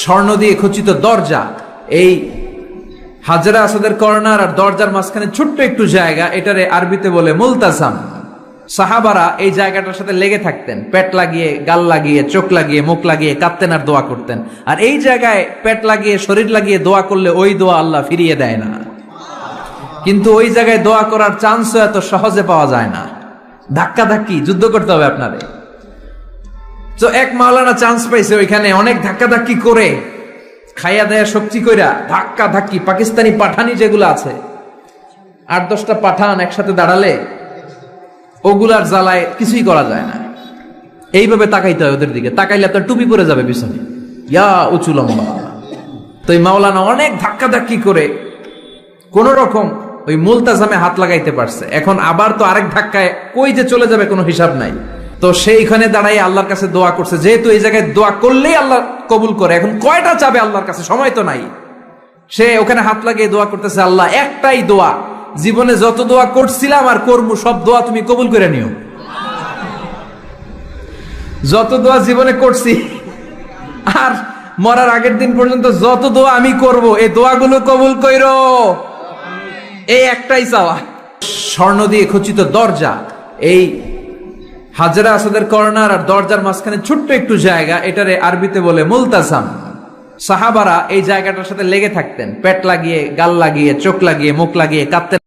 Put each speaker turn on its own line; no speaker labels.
স্বর্ণ দিয়ে খচিত দরজা, এই হাজরা আসাদের কর্নার আর দরজার মাঝখানে ছোট্ট একটু জায়গা, এটারে আরবিতে বলে মুলতাসাম। সাহাবারা এই জায়গাটার সাথে লেগে থাকতেন, পেট লাগিয়ে, গাল লাগিয়ে, চোখ লাগিয়ে, মুখ লাগিয়ে কাঁদতেন আর দোয়া করতেন। আর এই জায়গায় পেট লাগিয়ে, শরীর লাগিয়ে দোয়া করলে ওই দোয়া আল্লাহ ফিরিয়ে দেয় না। কিন্তু ওই জায়গায় দোয়া করার চান্সও এত সহজে পাওয়া যায় না, ধাক্কা ধাক্কি যুদ্ধ করতে হবে আপনারে। তো এক মাওলানা চান্স পাইছে ওইখানে, অনেক ধাক্কা ধাক্কি করে, খাইয়া দেয়া শক্তি কইরা ধাক্কা ধাক্কি, পাকিস্তানি পাঠানি যেগুলো আছে 8-10টা পাঠান একসাথে দাঁড়ালে ওগুলার জ্বালায় কিছুই করা যায় না। এইভাবে তাকাইতে হয় ওদের দিকে, তাকাইলে আপনার টুপি পরে যাবে পিছনে, ইয়া উঁচু লম্বা। তো এই মাওলানা অনেক ধাক্কা ধাক্কি করে কোন রকম ওই মুলতাজামে হাত লাগাইতে পারছে। এখন আবার তো আরেক ধাক্কায় কই যে চলে যাবে কোনো হিসাব নাই। তো সেইখানে দাঁড়াই আল্লাহর কাছে দোয়া করছে, যেহেতু এই জায়গায় দোয়া করলেই আল্লাহ কবুল করে, এখন কয়টা চাবে আল্লাহর কাছে, সময় তো নাই। সে ওখানে হাত লাগিয়ে দোয়া করতেছে, আল্লাহ একটাই দোয়া, জীবনে যত দোয়া করছিলাম আর করবো সব দোয়া তুমি কবুল করে নিও। যত দোয়া জীবনে করছি আর মরার আগের দিন পর্যন্ত যত দোয়া আমি করব, এই দোয়াগুলো কবুল কইরো, এই একটাই চাওয়া। স্বর্ণ দিয়ে খচিত দরজা, এই হাজরা আসাদের কর্নার আর দরজার মাঝখানে ছোট্ট একটু জায়গা, এটারে আরবিতে বলে মুলতাসাম। সাহাবারা এই জায়গাটার সাথে লেগে থাকতেন, পেট লাগিয়ে, গাল লাগিয়ে, চোখ লাগিয়ে, মুখ লাগিয়ে কাঁদতেন।